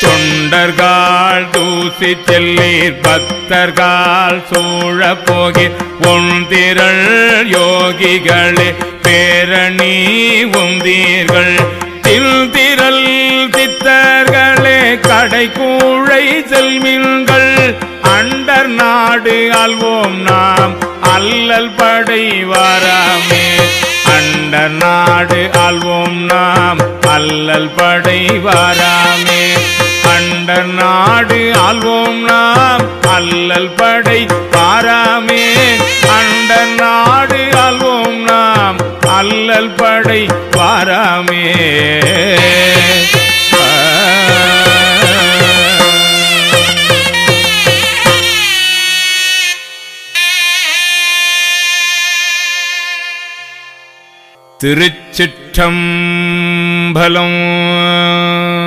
தொண்டர்கள் தூசி செல்லீர் பக்தர்கள் சூழ போகீர் ஒன்றிரள் யோகிகளே பேரணி உந்தீர்கள் தில்திரள் சித்தர்களே கடை கூழை செல்மின்கள் அண்டர் நாடு ஆள்வோம் நாம் அல்லல் படை வாராமே அண்டர் நாடு ஆள்வோம் நாம் அல்லல் படை வாராமே அண்டர் நாடு ஆள்வோம் நாம் அல்லல் படை வாராமே அண்டர் நாடு ஆள்வோம் நாம் அல்லல் படை வாராமே திருச்சிற்றம்பலம்.